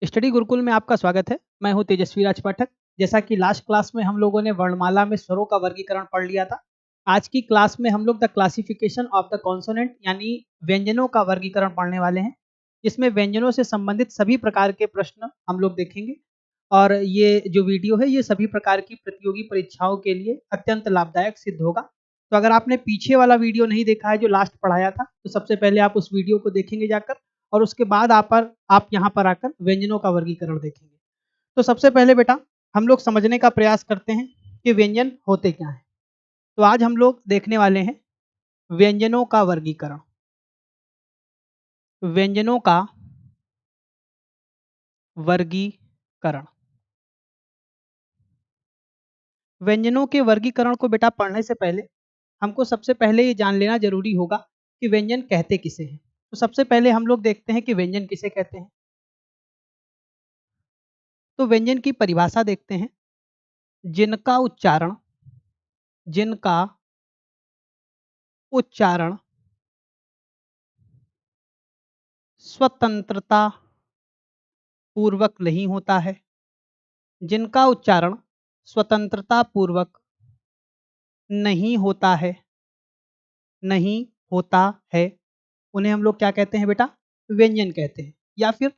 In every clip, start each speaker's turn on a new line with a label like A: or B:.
A: Study Gurukul में आपका स्वागत है। मैं हूं तेजस्वी राज पाठक। जैसा कि लास्ट क्लास में हम लोगों ने वर्णमाला में स्वरों का वर्गीकरण पढ़ लिया था। आज की क्लास में हम लोग the classification of the consonant यानी व्यंजनों का वर्गीकरण पढ़ने वाले हैं। इसमें व्यंजनों से संबंधित सभी प्रकार के प्रश्न हम लोग देखेंगे और ये जो वीडियो है ये सभी प्रकार की प्रतियोगी परीक्षाओं के लिए अत्यंत लाभदायक सिद्ध होगा। तो अगर आपने पीछे वाला वीडियो नहीं देखा है जो लास्ट पढ़ाया था तो सबसे पहले आप उस वीडियो को देखेंगे जाकर और उसके बाद आप यहाँ पर आकर व्यंजनों का वर्गीकरण देखेंगे। तो सबसे पहले बेटा हम लोग समझने का प्रयास करते हैं कि व्यंजन होते क्या हैं। तो आज हम लोग देखने वाले हैं व्यंजनों का वर्गीकरण। व्यंजनों का वर्गीकरण। व्यंजनों के वर्गीकरण को बेटा पढ़ने से पहले हमको सबसे पहले ये जान लेना जरूरी होगा कि व्यंजन कहते किसे हैं। तो सबसे पहले हम लोग देखते हैं कि व्यंजन किसे कहते हैं। तो व्यंजन की परिभाषा देखते हैं। जिनका उच्चारण जिनका उच्चारण स्वतंत्रता पूर्वक नहीं होता है। जिनका उच्चारण स्वतंत्रता पूर्वक नहीं होता है नहीं होता है उन्हें हम लोग क्या कहते हैं बेटा? व्यंजन कहते हैं। या फिर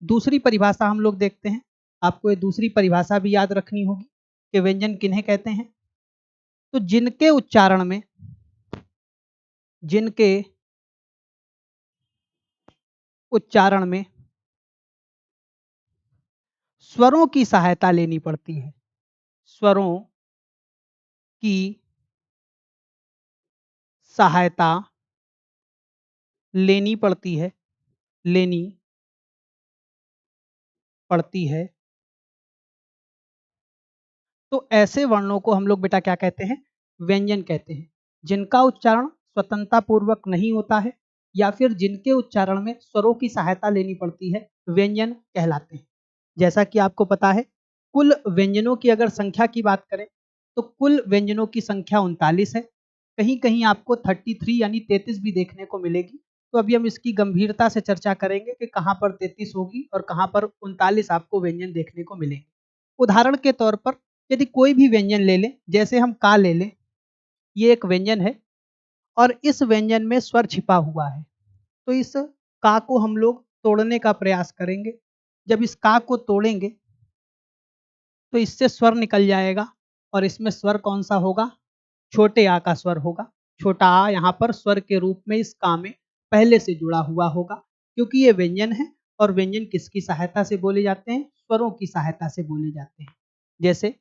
A: दूसरी परिभाषा हम लोग देखते हैं। आपको ये दूसरी परिभाषा भी याद रखनी होगी कि व्यंजन किन्हें कहते हैं। तो जिनके उच्चारण में स्वरों की सहायता लेनी पड़ती है। स्वरों की सहायता लेनी पड़ती है लेनी पड़ती है तो ऐसे वर्णों को हम लोग बेटा क्या कहते हैं? व्यंजन कहते हैं। जिनका उच्चारण स्वतंत्रता पूर्वक नहीं होता है या फिर जिनके उच्चारण में स्वरों की सहायता लेनी पड़ती है व्यंजन कहलाते हैं। जैसा कि आपको पता है कुल व्यंजनों की अगर संख्या की बात करें तो कुल व्यंजनों की संख्या 39 है। कहीं कहीं आपको 33 यानी 33 भी देखने को मिलेगी। तो अभी हम इसकी गंभीरता से चर्चा करेंगे कि कहाँ पर 33 होगी और कहाँ पर 39 आपको व्यंजन देखने को मिलेंगे। उदाहरण के तौर पर यदि कोई भी व्यंजन ले लें, जैसे हम का ले लें, ये एक व्यंजन है और इस व्यंजन में स्वर छिपा हुआ है। तो इस का को हम लोग तोड़ने का प्रयास करेंगे। जब इस का को तोड़ेंगे तो इससे स्वर निकल जाएगा और इसमें स्वर कौन सा होगा? छोटे आ का स्वर होगा। छोटा आ यहाँ पर स्वर के रूप में इस का में पहले से जुड़ा हुआ होगा क्योंकि ये व्यंजन है और व्यंजन किसकी सहायता से बोले जाते हैं? स्वरों की सहायता से बोले जाते हैं। जैसे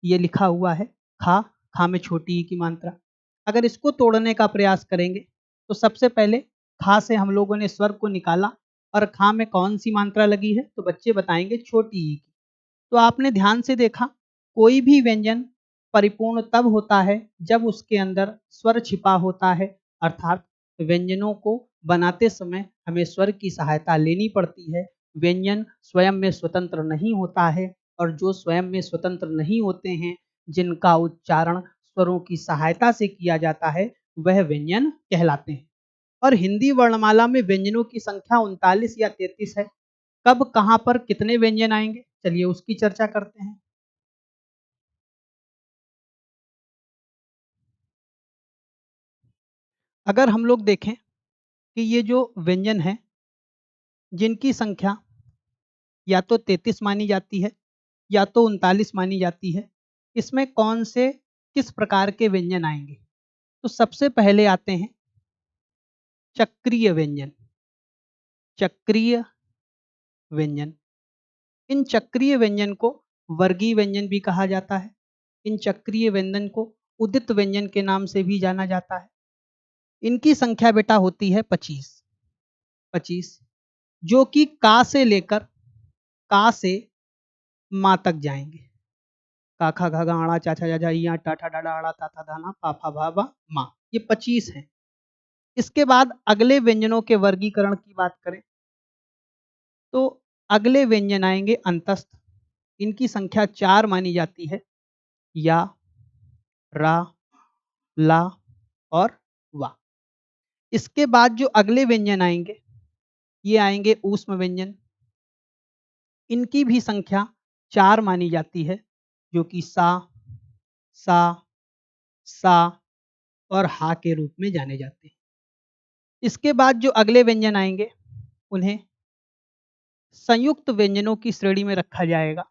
A: ये लिखा हुआ है खा, खा में छोटी ई की मात्रा। अगर इसको तोड़ने का प्रयास करेंगे तो सबसे पहले खा से हम लोगों ने स्वर को निकाला और खा में कौन सी मात्रा लगी है? तो बच्चे बताएंगे छोटी ई की। तो आपने ध्यान से देखा कोई भी व्यंजन परिपूर्ण तब होता है जब उसके अंदर स्वर छिपा होता है। अर्थात व्यंजनों को बनाते समय हमें स्वर की सहायता लेनी पड़ती है। व्यंजन स्वयं में स्वतंत्र नहीं होता है और जो स्वयं में स्वतंत्र नहीं होते हैं जिनका उच्चारण स्वरों की सहायता से किया जाता है वह व्यंजन कहलाते हैं। और हिंदी वर्णमाला में व्यंजनों की संख्या 39 या 33 है। कब कहाँ पर कितने व्यंजन आएंगे चलिए उसकी चर्चा करते हैं। अगर हम लोग देखें कि ये जो व्यंजन है जिनकी संख्या या तो 33 मानी जाती है या तो 39 मानी जाती है, इसमें कौन से किस प्रकार के व्यंजन आएंगे? तो सबसे पहले आते हैं चक्रीय व्यंजन। चक्रीय व्यंजन, इन चक्रीय व्यंजन को वर्गीय व्यंजन भी कहा जाता है। इन चक्रीय व्यंजन को उदित व्यंजन के नाम से भी जाना जाता है। इनकी संख्या बेटा होती है 25। 25 जो कि का से लेकर का से माँ तक जाएंगे। का खा घा गा अड़ा चा छा जा जा इया टा ठा डा डा अड़ा ता था दाना पा फा भा बा माँ, ये 25 है। इसके बाद अगले व्यंजनों के वर्गीकरण की बात करें तो अगले व्यंजन आएंगे अंतस्थ। इनकी संख्या 4 मानी जाती है। या, रा, ला और वा। इसके बाद जो अगले व्यंजन आएंगे ये आएंगे ऊष्म व्यंजन। इनकी भी संख्या 4 मानी जाती है, जो कि सा, सा और हा के रूप में जाने जाते हैं। इसके बाद जो अगले व्यंजन आएंगे उन्हें संयुक्त व्यंजनों की श्रेणी में रखा जाएगा,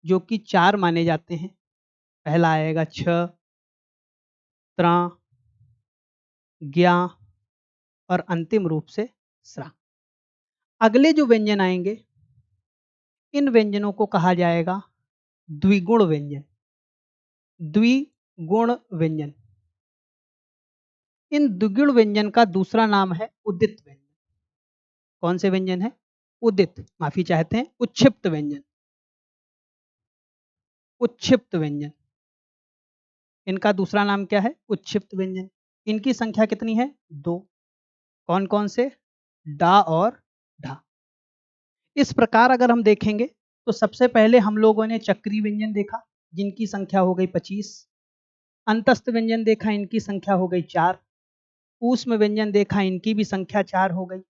A: जो कि 4 माने जाते हैं। पहला आएगा छ, त्र, ज्ञ और अंतिम रूप से स्रा। अगले जो व्यंजन आएंगे इन व्यंजनों को कहा जाएगा द्विगुण व्यंजन। द्विगुण व्यंजन। इन द्विगुण व्यंजन का दूसरा नाम है उदित व्यंजन। कौन से व्यंजन है? उदित, माफी चाहते हैं, उच्छिप्त व्यंजन। उच्छिप्त व्यंजन, इनका दूसरा नाम क्या है? उच्छिप्त व्यंजन। इनकी संख्या कितनी है? 2। कौन कौन से? डा और ढा। इस प्रकार अगर हम देखेंगे तो सबसे पहले हम लोगों ने चक्रीय व्यंजन देखा, जिनकी संख्या हो गई 25। अंतस्थ व्यंजन देखा, इनकी संख्या हो गई 4। ऊष्म व्यंजन देखा, इनकी भी संख्या 4 हो गई।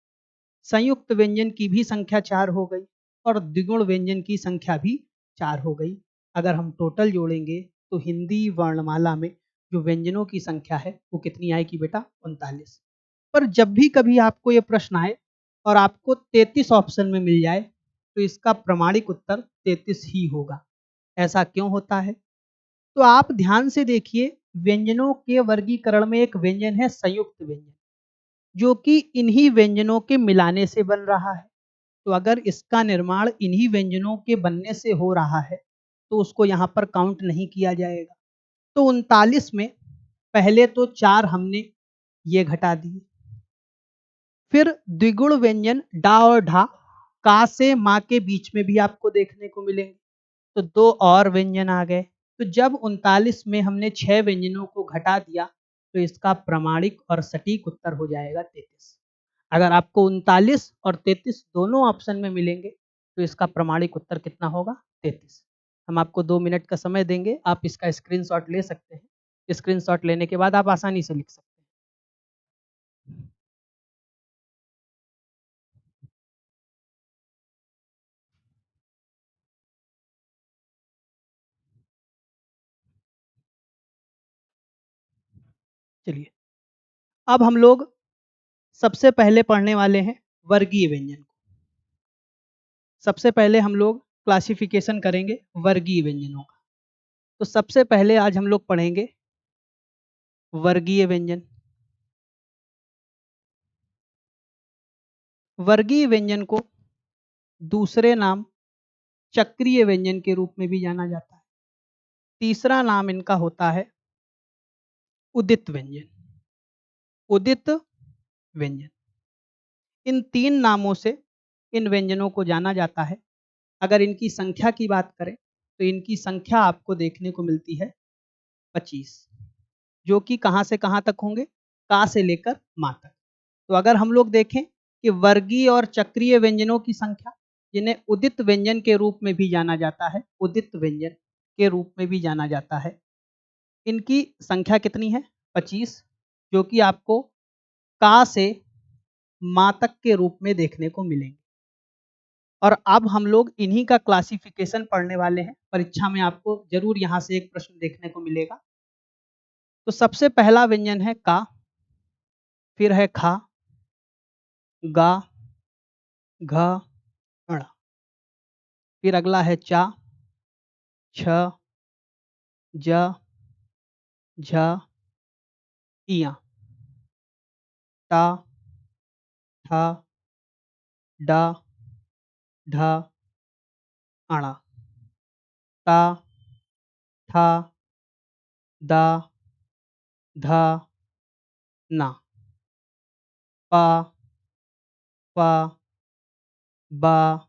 A: संयुक्त व्यंजन की भी संख्या 4 हो गई और द्विगुण व्यंजन की संख्या भी 4 हो गई। अगर हम टोटल जोड़ेंगे तो हिंदी वर्णमाला में जो व्यंजनों की संख्या है वो कितनी आएगी बेटा? 39। पर जब भी कभी आपको ये प्रश्न आए और आपको 33 ऑप्शन में मिल जाए तो इसका प्रमाणिक उत्तर 33 ही होगा। ऐसा क्यों होता है? तो आप ध्यान से देखिए, व्यंजनों के वर्गीकरण में एक व्यंजन है संयुक्त व्यंजन, जो कि इन्हीं व्यंजनों के मिलाने से बन रहा है। तो अगर इसका निर्माण इन्हीं व्यंजनों के बनने से हो रहा है तो उसको यहाँ पर काउंट नहीं किया जाएगा। तो 39 में पहले तो 4 हमने ये घटा दिए। फिर द्विगुण व्यंजन डा और ढा, का से माँ के बीच में भी आपको देखने को मिलेंगे, तो 2 और व्यंजन आ गए। तो जब 39 में हमने 6 व्यंजनों को घटा दिया तो इसका प्रमाणिक और सटीक उत्तर हो जाएगा 33। अगर आपको 39 और 33 दोनों ऑप्शन में मिलेंगे तो इसका प्रमाणिक उत्तर कितना होगा? 33। हम आपको 2 मिनट का समय देंगे, आप इसका स्क्रीनशॉट ले सकते हैं। स्क्रीनशॉट लेने के बाद आप आसानी से लिख सकते हैं। चलिए, अब हम लोग सबसे पहले पढ़ने वाले हैं वर्गीय व्यंजन को। सबसे पहले हम लोग क्लासिफिकेशन करेंगे वर्गीय व्यंजनों का। तो सबसे पहले आज हम लोग पढ़ेंगे वर्गीय व्यंजन। वर्गीय व्यंजन को दूसरे नाम चक्रीय व्यंजन के रूप में भी जाना जाता है। तीसरा नाम इनका होता है उदित व्यंजन। उदित व्यंजन। इन 3 नामों से इन व्यंजनों को जाना जाता है। अगर इनकी संख्या की बात करें तो इनकी संख्या आपको देखने को मिलती है 25, जो कि कहां से कहां तक होंगे? का से लेकर मा तक। तो अगर हम लोग देखें कि वर्गीय और चक्रीय व्यंजनों की संख्या, जिन्हें उदित व्यंजन के रूप में भी जाना जाता है, उदित व्यंजन के रूप में भी जाना जाता है, इनकी संख्या कितनी है? 25, जो कि आपको का से मा तक के रूप में देखने को मिलेंगे। और अब हम लोग इन्हीं का क्लासिफिकेशन पढ़ने वाले हैं। परीक्षा में आपको जरूर यहाँ से एक प्रश्न देखने को मिलेगा। तो सबसे पहला व्यंजन है का, फिर है खा, गा, घ, ण। फिर अगला है चा, छ, ज, झ, इया, टा, ठा, डा, ढा, अणा, ता, था, दा, धा, ना, पा, पा, बा,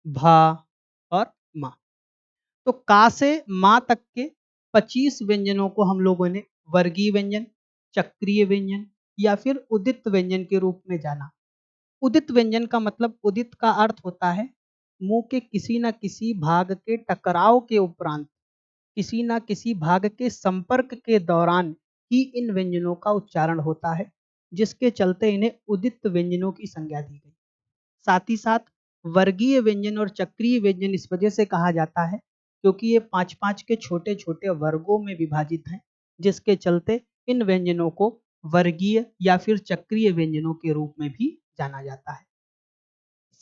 A: भा और मा। तो का से मा तक के 25 व्यंजनों को हम लोगों ने वर्गीय व्यंजन, चक्रीय व्यंजन या फिर उदित व्यंजन के रूप में जाना। उदित व्यंजन का मतलब, उदित का अर्थ होता है मुंह के किसी न किसी भाग के टकराव के उपरांत, किसी न किसी भाग के संपर्क के दौरान ही इन व्यंजनों का उच्चारण होता है, जिसके चलते इन्हें उदित व्यंजनों की संज्ञा दी गई। साथ ही साथ वर्गीय व्यंजन और चक्रीय व्यंजन इस वजह से कहा जाता है क्योंकि ये 5-5 के छोटे-छोटे वर्गों में विभाजित हैं, जिसके चलते इन व्यंजनों को वर्गीय या फिर चक्रीय व्यंजनों के रूप में भी जाना जाता है।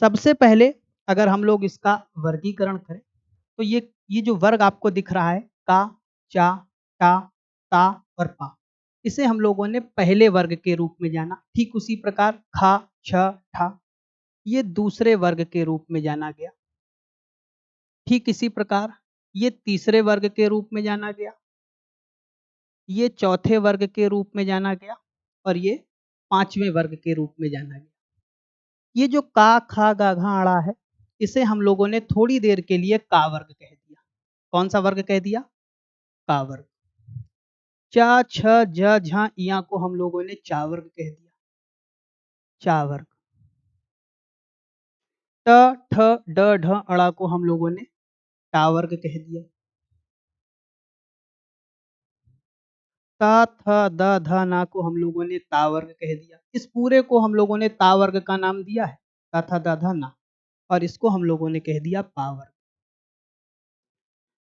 A: सबसे पहले अगर हम लोग इसका वर्गीकरण करें तो ये जो वर्ग आपको दिख रहा है का, चा, टा, ता और पा, इसे हम लोगों ने पहले वर्ग के रूप में जाना। ठीक उसी प्रकार खा, छ, ठा ये दूसरे वर्ग के रूप में जाना गया। ठीक इसी प्रकार ये तीसरे वर्ग के रूप में जाना गया, ये चौथे वर्ग के रूप में जाना गया और ये पांचवें वर्ग के रूप में जाना गया। ये जो का, खा, गा, घा, अड़ा है, इसे हम लोगों ने थोड़ी देर के लिए का वर्ग कह दिया। कौन सा वर्ग कह दिया? का वर्ग। चा, छ, ज, झ, इया को हम लोगों ने चा वर्ग कह दिया, चा वर्ग। ट, ठ, ड, ढ, अड़ा को हम लोगों ने टा वर्ग कह दिया। ता, थ, द, ध, ना को हम लोगों ने ता वर्ग कह दिया। इस पूरे को हम लोगों ने ता वर्ग का नाम दिया है, ता, थ, द, ध, ना, और इसको हम लोगों ने कह दिया पा वर्ग।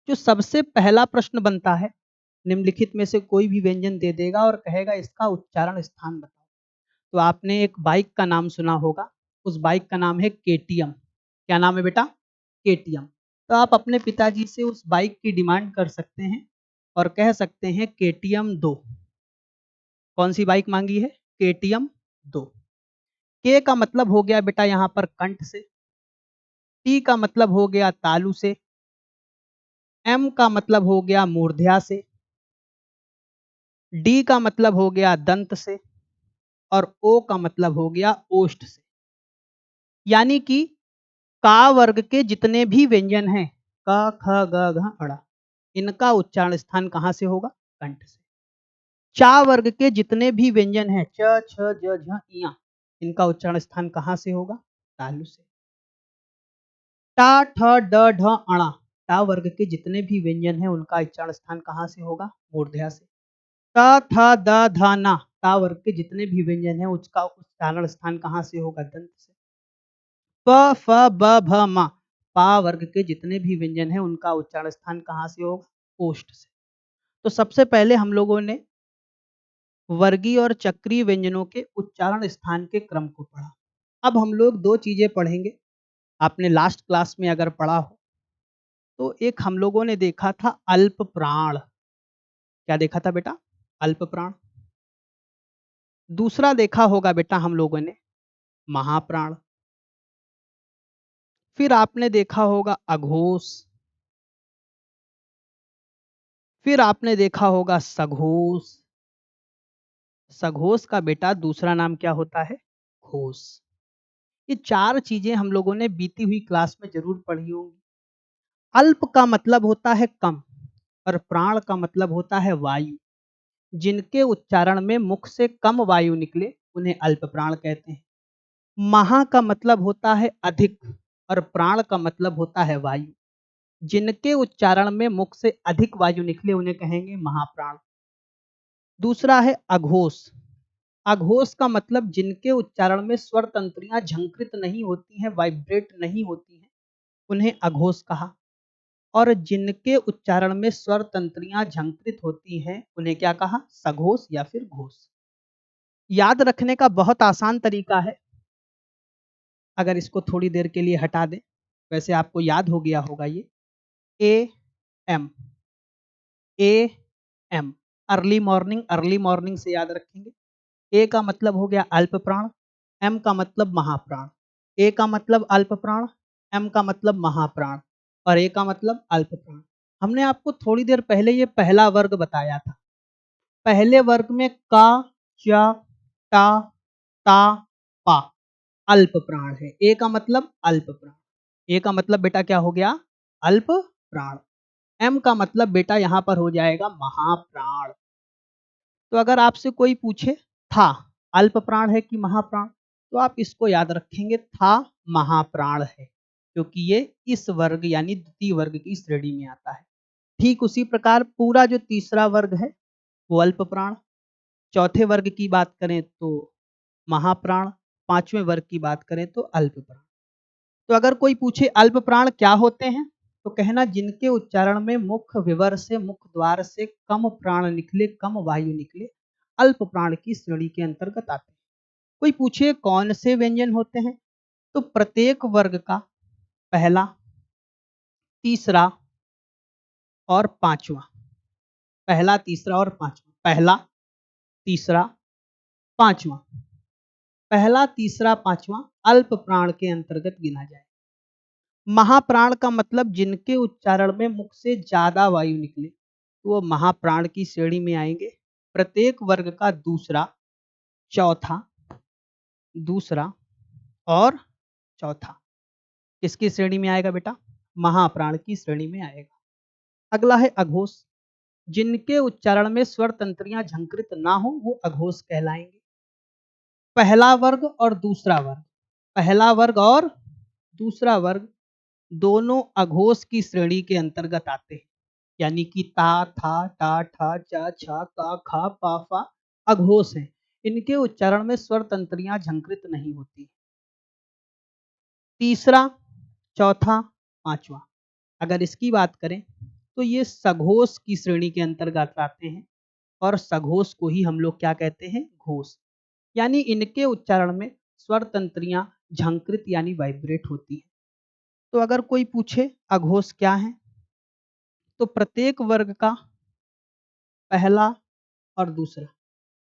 A: जो सबसे पहला प्रश्न बनता है, निम्नलिखित में से कोई भी व्यंजन दे देगा और कहेगा इसका उच्चारण स्थान बताओ। तो आपने एक बाइक का नाम सुना होगा, उस बाइक का नाम है केटीएम। क्या नाम है बेटा? केटीएम। तो आप अपने पिताजी से उस बाइक की डिमांड कर सकते हैं और कह सकते हैं केटीएम 2। कौन सी बाइक मांगी है? केटीएम 2। के का मतलब हो गया बेटा यहाँ पर कंठ से, टी का मतलब हो गया तालु से, एम का मतलब हो गया मूर्ध्या से, डी का मतलब हो गया दंत से और ओ का मतलब हो गया ओष्ठ से। यानी कि का वर्ग के जितने भी व्यंजन हैं, क, ख, ग, घ, अड़ा, इनका उच्चारण स्थान कहां से होगा? कंठ से। चा वर्ग के जितने भी व्यंजन हैं, च, छ, ज, झ, इया, इनका उच्चारण स्थान कहां से होगा? तालु से। टा, ठ, ड, ढ, अणा, टा वर्ग के जितने भी व्यंजन हैं उनका उच्चारण स्थान कहां से होगा? मूर्धन्य से। ट, थ, द, ध, ना, टा वर्ग के जितने भी व्यंजन हैं उसका उच्चारण स्थान कहां से होगा? दंत से। प, फ, ब, भ, म, पा वर्ग के जितने भी व्यंजन हैं उनका उच्चारण स्थान कहां से होगा? ओष्ठ से। तो सबसे पहले हम लोगों ने वर्गीय और चक्रीय व्यंजनों के उच्चारण स्थान के क्रम को पढ़ा। अब हम लोग दो चीजें पढ़ेंगे। आपने लास्ट क्लास में अगर पढ़ा हो तो एक हम लोगों ने देखा था अल्प प्राण। क्या देखा था बेटा? अल्प प्राण। दूसरा देखा होगा बेटा हम लोगों ने महाप्राण। फिर आपने देखा होगा अघोष। फिर आपने देखा होगा सघोष। सघोष का बेटा दूसरा नाम क्या होता है? घोष। ये चार चीजें हम लोगों ने बीती हुई क्लास में जरूर पढ़ी होंगी। अल्प का मतलब होता है कम और प्राण का मतलब होता है वायु। जिनके उच्चारण में मुख से कम वायु निकले उन्हें अल्प प्राण कहते हैं। महा का मतलब होता है अधिक और प्राण का मतलब होता है वायु। जिनके उच्चारण में मुख से अधिक वायु निकले उन्हें कहेंगे महाप्राण। दूसरा है अघोष। अघोष का मतलब जिनके उच्चारण में स्वर तंत्रियां झंकृत नहीं होती हैं, वाइब्रेट नहीं होती हैं, उन्हें अघोष कहा। और जिनके उच्चारण में स्वर तंत्रियां झंकृत होती हैं उन्हें क्या कहा? सघोष या फिर घोष। याद रखने का बहुत आसान तरीका है। अगर इसको थोड़ी देर के लिए हटा दें, वैसे आपको याद हो गया होगा ये A M, A M, early morning से याद रखेंगे। ए का मतलब हो गया अल्प प्राण, एम का मतलब महाप्राण। ए का मतलब अल्प प्राण, एम का मतलब महाप्राण और ए का मतलब अल्प प्राण। हमने आपको थोड़ी देर पहले ये पहला वर्ग बताया था। पहले वर्ग में का, चा, टा, ता, पा अल्प प्राण है। ए का मतलब अल्प प्राण। ए का मतलब बेटा क्या हो गया? अल्प प्राण। एम का मतलब बेटा यहां पर हो जाएगा महाप्राण। तो अगर आपसे कोई पूछे था अल्प प्राण है कि महाप्राण, तो आप इसको याद रखेंगे था महाप्राण है, क्योंकि ये इस वर्ग यानी द्वितीय वर्ग की श्रेणी में आता है। ठीक उसी प्रकार पूरा जो तीसरा वर्ग है वो अल्प प्राण, चौथे वर्ग की बात करें तो महाप्राण, पांचवें वर्ग की बात करें तो अल्प प्राण। तो अगर कोई पूछे अल्प प्राण क्या होते हैं, तो कहना जिनके उच्चारण में मुख विवर से, मुख द्वार से कम प्राण निकले, कम वायु निकले, अल्प प्राण की श्रेणी के अंतर्गत आते हैं। कोई पूछे कौन से व्यंजन होते हैं, तो प्रत्येक वर्ग का पहला, तीसरा और पांचवा, पहला, तीसरा और पांचवा, पहला, तीसरा, पांचवा, पहला, तीसरा, पांचवा अल्प प्राण के अंतर्गत गिना जाए। महाप्राण का मतलब जिनके उच्चारण में मुख से ज्यादा वायु निकले, तो वो महाप्राण की श्रेणी में आएंगे। प्रत्येक वर्ग का दूसरा, चौथा, दूसरा और चौथा किसकी श्रेणी में आएगा बेटा? महाप्राण की श्रेणी में आएगा। अगला है अघोष। जिनके उच्चारण में स्वर तंत्रियां झंकृत ना हो, वो अघोष कहलाएंगे। पहला वर्ग और दूसरा वर्ग, पहला वर्ग और दूसरा वर्ग दोनों अघोष की श्रेणी के अंतर्गत आते हैं। यानी कि ता, था, टा, ठा, चा, छा, का, खा, पा, फा अघोष हैं। इनके उच्चारण में स्वर तंत्रियां झंकृत नहीं होती। तीसरा, चौथा, पांचवा अगर इसकी बात करें, तो ये सघोष की श्रेणी के अंतर्गत आते हैं और सघोष को ही हम लोग क्या कहते हैं? घोष। यानी इनके उच्चारण में स्वर तंत्रियां झंकृत यानी वाइब्रेट होती है। तो अगर कोई पूछे अघोष क्या है, तो प्रत्येक वर्ग का पहला और दूसरा,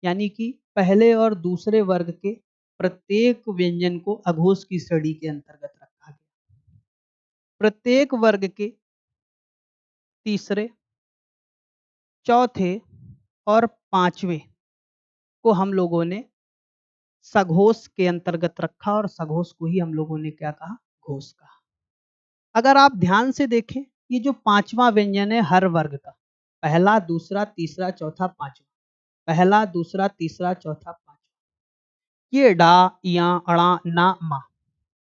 A: यानी कि पहले और दूसरे वर्ग के प्रत्येक व्यंजन को अघोष की श्रेणी के अंतर्गत रखा गया। प्रत्येक वर्ग के तीसरे, चौथे और पांचवें को हम लोगों ने सघोष के अंतर्गत रखा और सघोष को ही हम लोगों ने क्या कहा? घोष कहा। अगर आप ध्यान से देखें, ये जो पांचवा व्यंजन है हर वर्ग का, पहला, दूसरा, तीसरा, चौथा, पांचवा, पहला, दूसरा, तीसरा, चौथा, पांचवा, ये डा, या, अड़ा, ना, मा,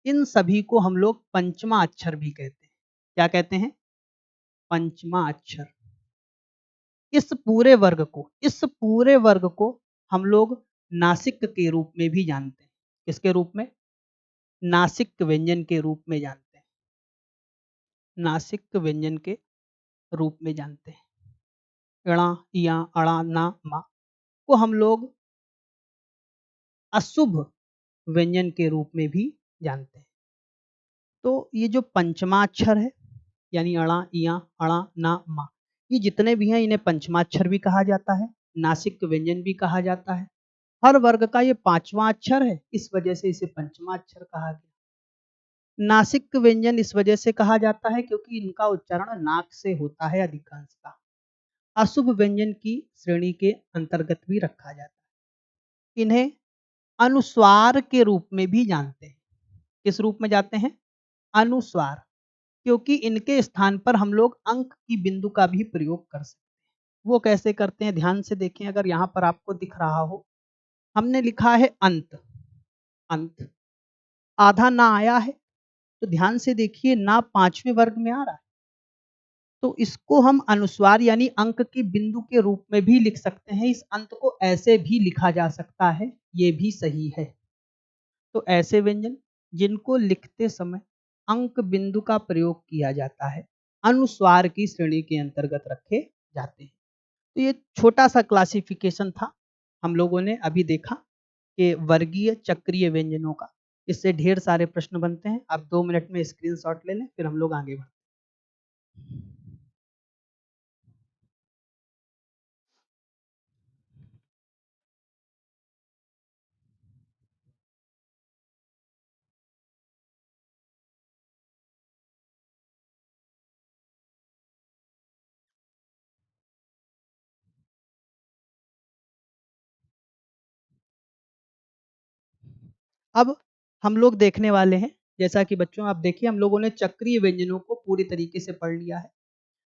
A: इन सभी को हम लोग पंचमा अक्षर भी कहते हैं। क्या कहते हैं? पंचमा अक्षर। इस पूरे वर्ग को हम लोग नासिक के रूप में भी जानते हैं। किसके रूप में? नासिक व्यंजन के रूप में जानते हैं। नासिक व्यंजन के रूप में जानते हैं। णा, या, अड़ा, ना, मा को हम लोग अशुभ व्यंजन के रूप में भी जानते हैं। तो ये जो पंचमाक्षर है, यानी अणा, इया, अणा, ना, मा, ये जितने भी हैं इन्हें पंचमाक्षर भी कहा जाता है, नासिक व्यंजन भी कहा जाता है। हर वर्ग का ये पांचवा अक्षर है, इस वजह से इसे पंचमा अक्षर कहा गया। नासिक व्यंजन इस वजह से कहा जाता है क्योंकि इनका उच्चारण नाक से होता है अधिकांशतः। अशुभ व्यंजन की श्रेणी के अंतर्गत भी रखा जाता है। इन्हें अनुस्वार के रूप में भी जानते हैं। किस रूप में जानते हैं? अनुस्वार, क्योंकि इनके स्थान पर हम लोग अंक की बिंदु का भी प्रयोग कर सकते हैं। वो कैसे करते हैं? ध्यान से देखें, अगर यहाँ पर आपको दिख रहा हो, हमने लिखा है अंत, अंत आधा ना आया है, तो ध्यान से देखिए ना पांचवें वर्ग में आ रहा है, तो इसको हम अनुस्वार यानी अंक की बिंदु के रूप में भी लिख सकते हैं। इस अंत को ऐसे भी लिखा जा सकता है, ये भी सही है। तो ऐसे व्यंजन जिनको लिखते समय अंक बिंदु का प्रयोग किया जाता है, अनुस्वार की श्रेणी के अंतर्गत रखे जाते हैं। तो ये छोटा सा क्लासिफिकेशन था, हम लोगों ने अभी देखा कि वर्गीय चक्रीय व्यंजनों का। इससे ढेर सारे प्रश्न बनते हैं। आप 2 मिनट में स्क्रीनशॉट ले लें, फिर हम लोग आगे बढ़ते हैं। अब हम लोग देखने वाले हैं, जैसा कि बच्चों आप देखिए, हम लोगों ने चक्रीय व्यंजनों को पूरी तरीके से पढ़ लिया है।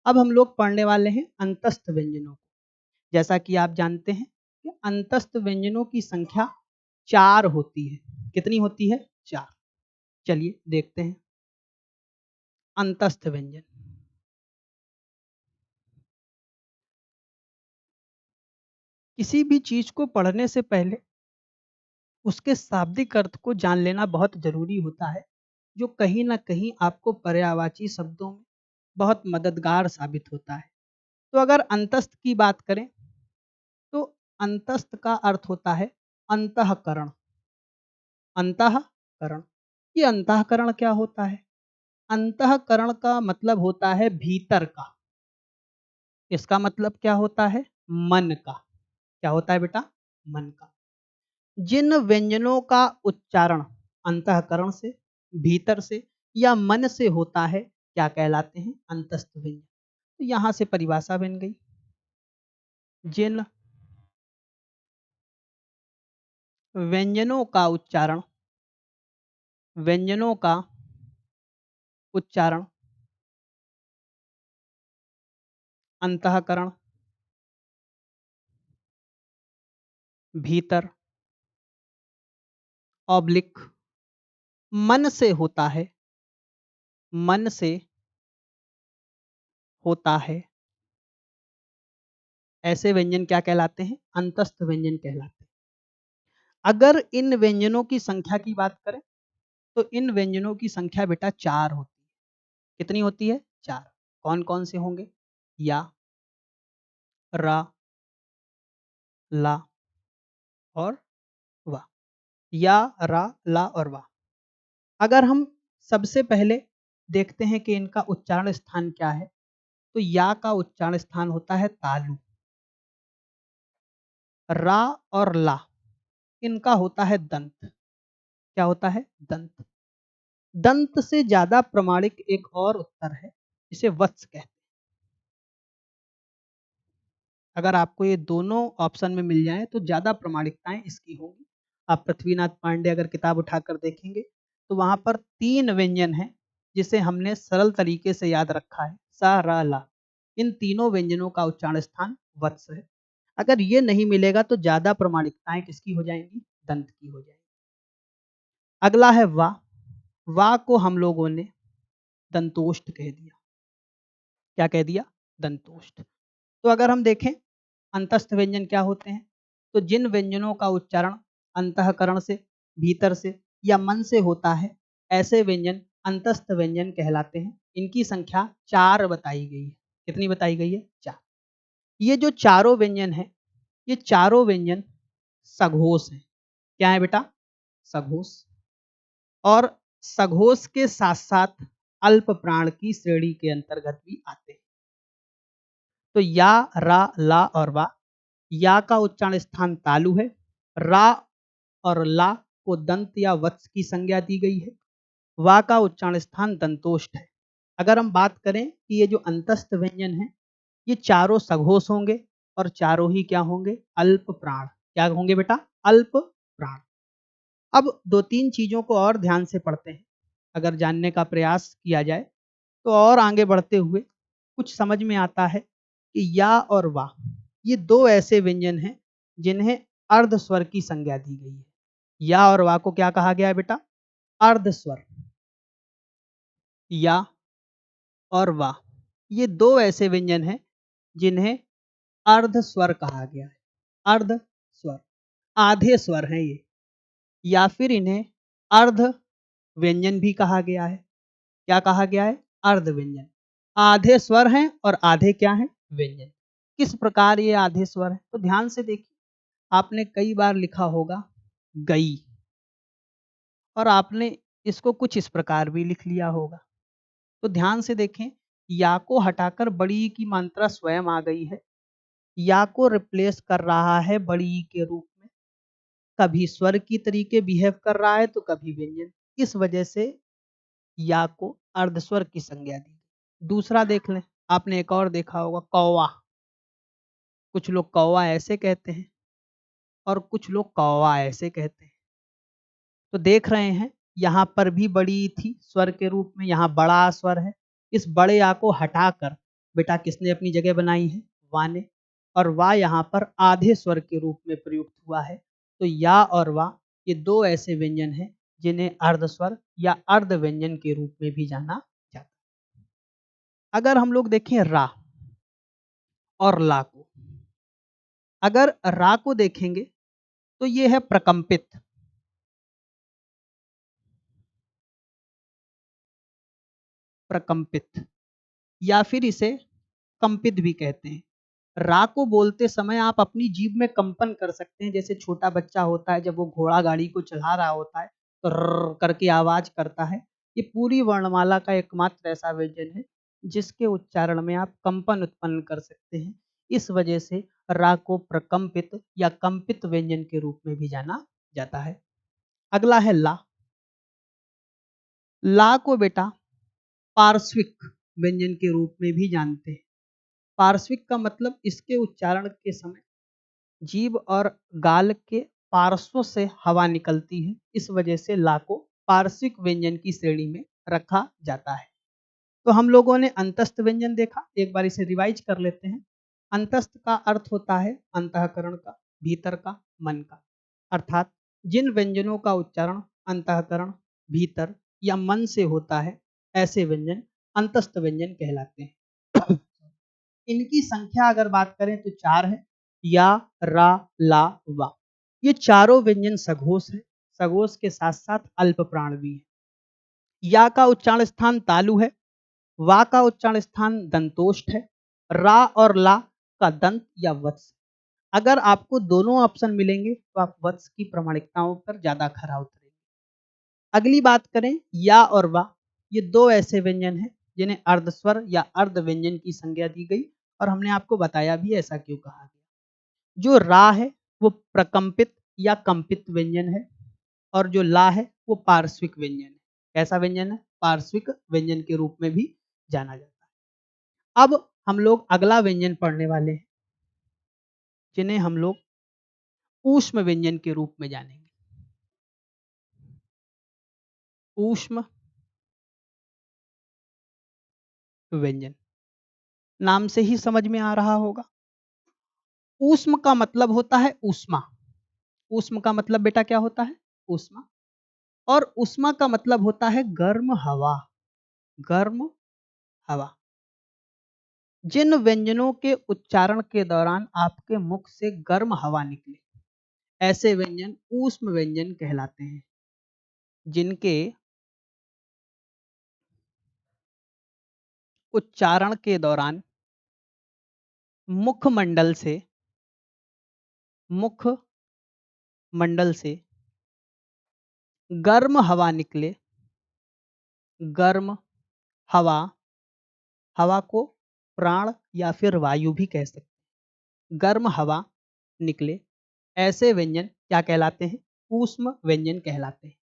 A: अब हम लोग पढ़ने वाले हैं अंतस्थ व्यंजनों को। जैसा कि आप जानते हैं कि अंतस्थ व्यंजनों की संख्या 4 होती है। कितनी होती है? 4। चलिए देखते हैं अंतस्थ व्यंजन। किसी भी चीज को पढ़ने से पहले उसके शाब्दिक अर्थ को जान लेना बहुत जरूरी होता है। जो कहीं न कहीं आपको पर्यायवाची शब्दों में बहुत मददगार साबित होता है। तो अगर अंतस्थ की बात करें, तो अंतस्थ का अर्थ होता है अंतःकरण। अंतःकरण, ये अंतःकरण क्या होता है? अंतःकरण का मतलब होता है भीतर का। इसका मतलब क्या होता है? मन का। क्या होता है बेटा? मन का। जिन व्यंजनों का उच्चारण अंतःकरण से, भीतर से या मन से होता है, क्या कहलाते हैं? अंतस्थ व्यंजन। तो यहाँ से परिभाषा बन गई, जिन व्यंजनों का उच्चारण, व्यंजनों का उच्चारण अंतःकरण, भीतर, ऑब्लिक मन से होता है, मन से होता है, ऐसे व्यंजन क्या कहलाते हैं? अंतस्थ व्यंजन कहलाते हैं। अगर इन व्यंजनों की संख्या की बात करें, तो इन व्यंजनों की संख्या बेटा 4 होती है। कितनी होती है? 4। कौन-कौन से होंगे? या, रा, ला और वा। या, रा, ला और वा। अगर हम सबसे पहले देखते हैं कि इनका उच्चारण स्थान क्या है, तो या का उच्चारण स्थान होता है तालु। रा और ला, इनका होता है दंत। क्या होता है? दंत। दंत से ज्यादा प्रमाणिक एक और उत्तर है, इसे वत्स कहते हैं। अगर आपको ये दोनों ऑप्शन में मिल जाएं तो ज्यादा प्रमाणिकताएं इसकी होंगी। आप पृथ्वीनाथ पांडे अगर किताब उठाकर देखेंगे, तो वहां पर 3 व्यंजन हैं जिसे हमने सरल तरीके से याद रखा है, सा, रा, ला। इन तीनों व्यंजनों का उच्चारण स्थान वत्स है। अगर ये नहीं मिलेगा तो ज्यादा प्रमाणिकताएं किसकी हो जाएंगी? दंत की हो जाएंगी। अगला है वा। वा को हम लोगों ने दंतोष्ठ कह दिया। क्या कह दिया? दंतोष्ठ। तो अगर हम देखें अंतस्थ व्यंजन क्या होते हैं, तो जिन व्यंजनों का उच्चारण अंतःकरण से, भीतर से या मन से होता है, ऐसे व्यंजन अंतस्थ व्यंजन कहलाते हैं। इनकी संख्या 4 बताई गई है। कितनी बताई गई है? 4। ये जो चारों व्यंजन है, ये चारों व्यंजन सघोष हैं। क्या है बेटा? सघोष। और सघोष के साथ साथ अल्प प्राण की श्रेणी के अंतर्गत भी आते हैं। तो या, रा, ला और वा। या का उच्चारण स्थान तालु है। रा और ला को दंत या वत्स की संज्ञा दी गई है। वा का उच्चारण स्थान दंतोष्ठ है। अगर हम बात करें कि ये जो अंतस्थ व्यंजन है, ये चारों सघोष होंगे और चारों ही क्या होंगे? अल्प प्राण। क्या होंगे बेटा? अल्प प्राण। अब 2-3 चीजों को और ध्यान से पढ़ते हैं। अगर जानने का प्रयास किया जाए, तो और आगे बढ़ते हुए कुछ समझ में आता है कि या और वा, ये 2 ऐसे व्यंजन हैं जिन्हें अर्ध स्वर की संज्ञा दी गई है। या और वा को क्या कहा गया है बेटा? अर्ध स्वर। या और वा, ये 2 ऐसे व्यंजन हैं जिन्हें अर्ध स्वर कहा गया है। अर्ध स्वर, आधे स्वर हैं ये, या फिर इन्हें अर्ध व्यंजन भी कहा गया है। क्या कहा गया है? अर्ध व्यंजन। आधे स्वर हैं और आधे क्या हैं? व्यंजन। किस प्रकार ये आधे स्वर हैं? तो ध्यान से देखिए, आपने कई बार लिखा होगा गई, और आपने इसको कुछ इस प्रकार भी लिख लिया होगा। तो ध्यान से देखें, या को हटाकर बड़ी की मात्रा स्वयं आ गई है। या को रिप्लेस कर रहा है बड़ी के रूप में। कभी स्वर की तरीके बिहेव कर रहा है तो कभी व्यंजन। इस वजह से या को अर्धस्वर की संज्ञा दी। दूसरा देख लें, आपने एक और देखा होगा कौवा। कुछ लोग कौवा ऐसे कहते हैं और कुछ लोग कौवा ऐसे कहते हैं। तो देख रहे हैं, यहाँ पर भी बड़ी थी स्वर के रूप में, यहाँ बड़ा स्वर है। इस बड़े आ को हटाकर बेटा किसने अपनी जगह बनाई है? वा ने। और वा यहाँ पर आधे स्वर के रूप में प्रयुक्त हुआ है। तो या और वा, ये 2 ऐसे व्यंजन हैं जिन्हें अर्ध स्वर या अर्ध व्यंजन के रूप में भी जाना जाता है। अगर हम लोग देखें रा और ला को, अगर रा को देखेंगे तो ये है प्रकंपित। प्रकंपित या फिर इसे कंपित भी कहते हैं। रा को बोलते समय आप अपनी जीभ में कंपन कर सकते हैं, जैसे छोटा बच्चा होता है जब वो घोड़ा गाड़ी को चला रहा होता है तो रर करके आवाज करता है। ये पूरी वर्णमाला का एकमात्र ऐसा व्यंजन है जिसके उच्चारण में आप कंपन उत्पन्न कर सकते हैं। इस वजह से रा को प्रकंपित या कंपित व्यंजन के रूप में भी जाना जाता है। अगला है ला। ला को बेटा पार्श्विक व्यंजन के रूप में भी जानते हैं। पार्श्विक का मतलब इसके उच्चारण के समय जीभ और गाल के पार्श्व से हवा निकलती है, इस वजह से ला को पार्श्विक व्यंजन की श्रेणी में रखा जाता है। तो हम लोगों ने अंतस्थ व्यंजन देखा, एक बार इसे रिवाइज कर लेते हैं। अंतस्थ का अर्थ होता है अंतःकरण का, भीतर का, मन का। अर्थात जिन व्यंजनों का उच्चारण अंतःकरण, भीतर या मन से होता है, ऐसे व्यंजन अंतस्थ व्यंजन कहलाते हैं। इनकी संख्या अगर बात करें तो 4 है, या, रा, ला, वा। ये चारों व्यंजन सघोष है, सघोष के साथ साथ अल्प प्राण भी है। या का उच्चारण स्थान तालु है, वा का उच्चारण स्थान दंतोष्ठ है, रा और ला का दंत या वत्स। अगर आपको दोनों ऑप्शन मिलेंगे तो आप वत्स की प्रामाणिकताओं पर ज्यादा खरा उतरेंगे। अगली बात करें या और वा, ये दो ऐसे व्यंजन हैं जिन्हें अर्धस्वर या अर्ध व्यंजन की संज्ञा दी गई, और हमने आपको बताया भी ऐसा क्यों कहा गया। जो रा है वो प्रकंपित या कंपित व्यंजन है, और जो ला है वो पार्श्विक व्यंजन है। कैसा व्यंजन है? पार्श्विक व्यंजन के रूप में भी जाना जाता है। अब हम लोग अगला व्यंजन पढ़ने वाले हैं जिन्हें हम लोग ऊष्म व्यंजन के रूप में जानेंगे। ऊष्म व्यंजन नाम से ही समझ में आ रहा होगा। ऊष्म का मतलब होता है ऊष्मा। ऊष्म का मतलब बेटा क्या होता है? ऊष्मा। और ऊष्मा का मतलब होता है गर्म हवा। गर्म हवा। जिन व्यंजनों के उच्चारण के दौरान आपके मुख से गर्म हवा निकले, ऐसे व्यंजन ऊष्म व्यंजन कहलाते हैं। जिनके उच्चारण के दौरान मुखमंडल से गर्म हवा निकले। गर्म हवा, हवा को प्राण या फिर वायु भी कह सकते हैं। गर्म हवा निकले, ऐसे व्यंजन क्या कहलाते हैं? ऊष्म व्यंजन कहलाते हैं।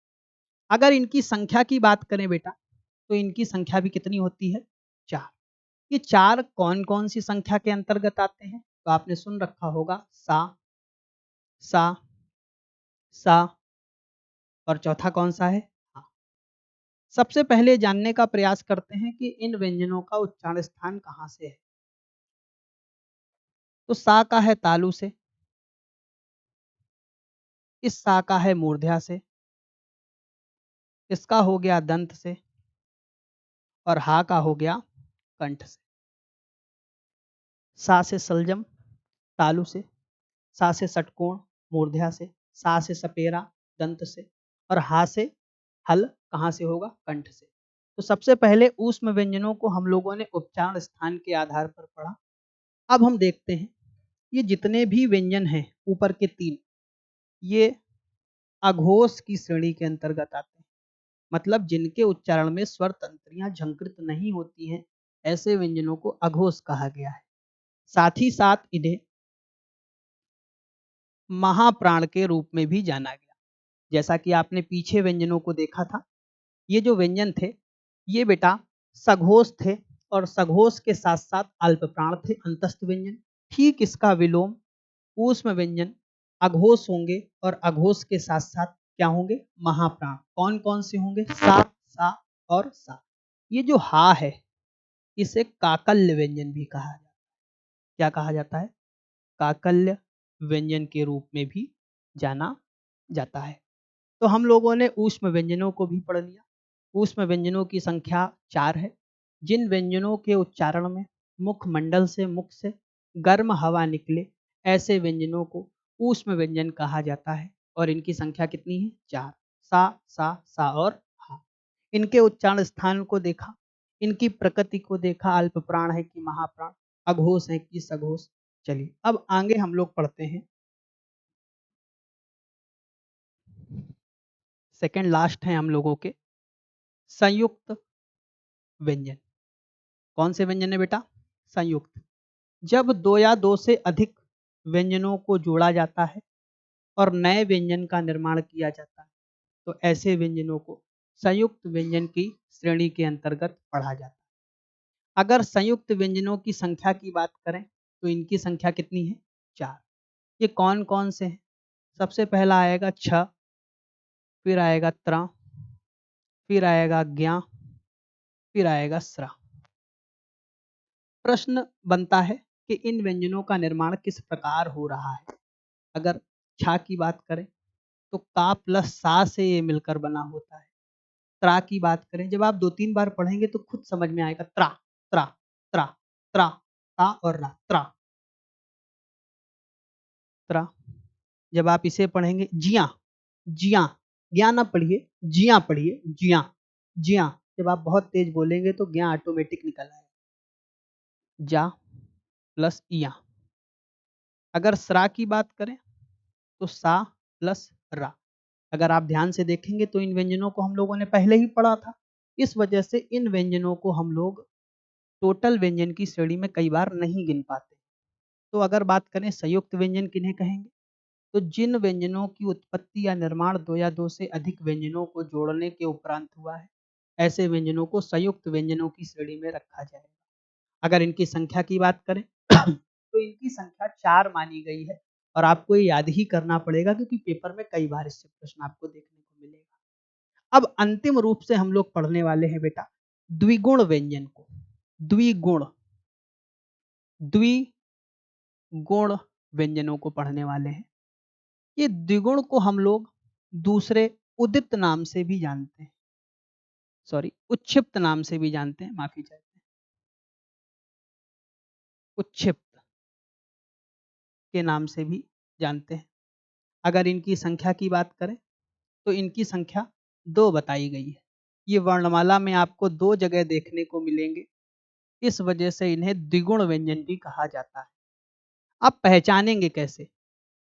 A: अगर इनकी संख्या की बात करें बेटा, तो इनकी संख्या भी कितनी होती है? 4। ये 4 कौन कौन सी संख्या के अंतर्गत आते हैं? तो आपने सुन रखा होगा सा, सा, सा, और चौथा कौन सा है? हाँ। सबसे पहले जानने का प्रयास करते हैं कि इन व्यंजनों का उच्चारण स्थान कहाँ से है। तो सा का है तालु से, इस सा का है मूर्ध्या से, इसका हो गया दंत से, और हा का हो गया कंठ से। सा से सलजम तालु से, सा से षटकोण मूर्ध्या से, सा से सपेरा दंत से, और हा से हल कहाँ से होगा? कंठ से। तो सबसे पहले ऊष्म व्यंजनों को हम लोगों ने उच्चारण स्थान के आधार पर पढ़ा। अब हम देखते हैं ये जितने भी व्यंजन हैं ऊपर के 3, ये अघोष की श्रेणी के अंतर्गत आते हैं। मतलब जिनके उच्चारण में स्वर तंत्रियां झंकृत नहीं होती हैं, ऐसे व्यंजनों को अघोष कहा गया है। साथ ही साथ इन्हें महाप्राण के रूप में भी जाना गया। जैसा कि आपने पीछे व्यंजनों को देखा था, ये जो व्यंजन थे ये बेटा सघोष थे, और सघोष के साथ साथ अल्प प्राण थे, अंतस्थ व्यंजन। ठीक इसका विलोम ऊष्म व्यंजन अघोष होंगे, और अघोष के साथ साथ क्या होंगे? महाप्राण। कौन कौन से होंगे? सा, सा और सा। ये जो हा है इसे काकल्य व्यंजन भी कहा जाता है। क्या कहा जाता है? काकल्य व्यंजन के रूप में भी जाना जाता है। तो हम लोगों ने ऊष्म व्यंजनों को भी पढ़ लिया। ऊष्म व्यंजनों की संख्या 4 है। जिन व्यंजनों के उच्चारण में मुखमंडल से, मुख से गर्म हवा निकले, ऐसे व्यंजनों को ऊष्म व्यंजन कहा जाता है। और इनकी संख्या कितनी है? 4। सा, सा, सा और हा। इनके उच्चारण स्थान को देखा। इनकी प्रकृति को देखा, अल्प प्राण है कि महाप्राण, अघोष है कि सघोष। चलिए अब आगे हम लोग पढ़ते हैं सेकंड लास्ट है हम लोगों के संयुक्त व्यंजन। कौन से व्यंजन है बेटा? संयुक्त। जब दो या दो से अधिक व्यंजनों को जोड़ा जाता है और नए व्यंजन का निर्माण किया जाता है तो ऐसे व्यंजनों को संयुक्त व्यंजन की श्रेणी के अंतर्गत पढ़ा जाता है। अगर संयुक्त व्यंजनों की संख्या की बात करें तो इनकी संख्या कितनी है? 4। ये कौन कौन से हैं? सबसे पहला आएगा छ, फिर आएगा त्र, फिर आएगा ज्ञा, फिर आएगा स्रा। प्रश्न बनता है कि इन व्यंजनों का निर्माण किस प्रकार हो रहा है। अगर छा की बात करें तो का प्लस सा से ये मिलकर बना होता है। त्रा की बात करें, जब आप 2-3 बार पढ़ेंगे तो खुद समझ में आएगा। त्रा त्रा त्रा त्रा, ता और रा, त्रा त्रा। जब आप इसे पढ़ेंगे जिया जिया, ज्ञा ना पढ़िए, जिया पढ़िए, जिया जिया। जब आप बहुत तेज बोलेंगे तो ज्ञा ऑटोमेटिक निकल आएगा। जा प्लस इया। अगर स्रा की बात करें तो सा प्लस रा। अगर आप ध्यान से देखेंगे तो इन व्यंजनों को हम लोगों ने पहले ही पढ़ा था। इस वजह से इन व्यंजनों को हम लोग टोटल व्यंजन की श्रेणी में कई बार नहीं गिन पाते। तो अगर बात करें संयुक्त व्यंजन किन्हें कहेंगे, तो जिन व्यंजनों की उत्पत्ति या निर्माण दो या दो से अधिक व्यंजनों को जोड़ने के उपरांत हुआ है, ऐसे व्यंजनों को संयुक्त व्यंजनों की श्रेणी में रखा जाएगा। अगर इनकी संख्या की बात करें तो इनकी संख्या 4 मानी गई है और आपको ये याद ही करना पड़ेगा क्योंकि पेपर में कई बार इससे प्रश्न आपको देखने को मिलेगा। अब अंतिम रूप से हम लोग पढ़ने वाले हैं बेटा द्विगुण व्यंजन को। द्विगुण द्विगुण व्यंजनों को पढ़ने वाले हैं। ये द्विगुण को हम लोग दूसरे उदित नाम से भी जानते हैं, सॉरी उच्छिप्त नाम से भी जानते हैं, माफी चाहते हैं, उच्छिप्त के नाम से भी जानते हैं। अगर इनकी संख्या की बात करें तो इनकी संख्या 2 बताई गई है। ये वर्णमाला में आपको 2 जगह देखने को मिलेंगे, इस वजह से इन्हें द्विगुण व्यंजन भी कहा जाता है। आप पहचानेंगे कैसे?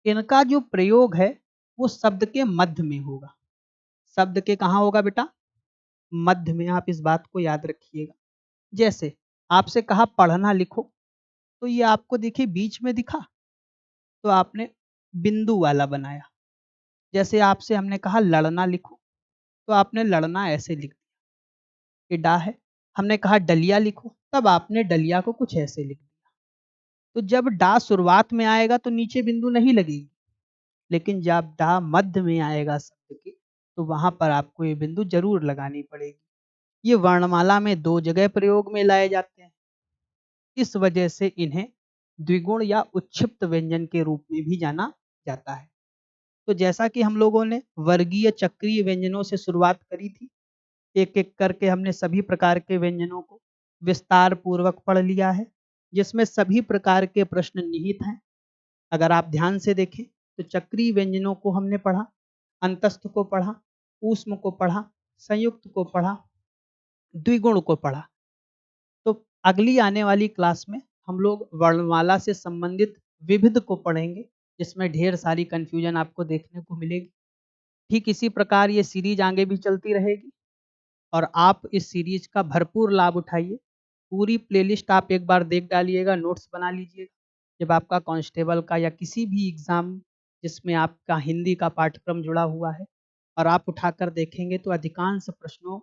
A: इनका जो प्रयोग है वो शब्द के मध्य में होगा। शब्द के कहाँ होगा बेटा? मध्य में। आप इस बात को याद रखिएगा। जैसे आपसे कहा पढ़ना लिखो, तो ये आपको देखिए बीच में दिखा तो आपने बिंदु वाला बनाया। जैसे आपसे हमने कहा लड़ना लिखो तो आपने लड़ना ऐसे लिख दिया, ये डा है। हमने कहा डलिया लिखो तब आपने डलिया को कुछ ऐसे लिख दिया। तो जब डा शुरुआत में आएगा तो नीचे बिंदु नहीं लगेगी, लेकिन जब डा मध्य में आएगा शब्द के तो वहां पर आपको ये बिंदु जरूर लगानी पड़ेगी। ये वर्णमाला में 2 जगह प्रयोग में लाए जाते हैं, इस वजह से इन्हें द्विगुण या उच्छिप्त व्यंजन के रूप में भी जाना जाता है। तो जैसा कि हम लोगों ने वर्गीय चक्रीय व्यंजनों से शुरुआत करी थी, एक एक करके हमने सभी प्रकार के व्यंजनों को विस्तार पूर्वक पढ़ लिया है, जिसमें सभी प्रकार के प्रश्न निहित हैं। अगर आप ध्यान से देखें तो चक्रीय व्यंजनों को हमने पढ़ा, अंतस्थ को पढ़ा, ऊष्म को पढ़ा, संयुक्त को पढ़ा, द्विगुण को पढ़ा। तो अगली आने वाली क्लास में हम लोग वर्णमाला से संबंधित विविध को पढ़ेंगे, जिसमें ढेर सारी कंफ्यूजन आपको देखने को मिलेगी। ठीक इसी प्रकार ये सीरीज आगे भी चलती रहेगी और आप इस सीरीज का भरपूर लाभ उठाइए। पूरी प्लेलिस्ट आप एक बार देख डालिएगा, नोट्स बना लीजिएगा। जब आपका कांस्टेबल का या किसी भी एग्ज़ाम जिसमें आपका हिंदी का पाठ्यक्रम जुड़ा हुआ है और आप उठाकर देखेंगे तो अधिकांश प्रश्नों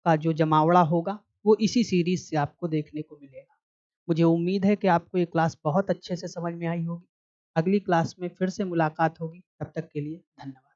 A: का जो जमावड़ा होगा वो इसी सीरीज से आपको देखने को मिलेगा। मुझे उम्मीद है कि आपको ये क्लास बहुत अच्छे से समझ में आई होगी। अगली क्लास में फिर से मुलाकात होगी, तब तक के लिए धन्यवाद।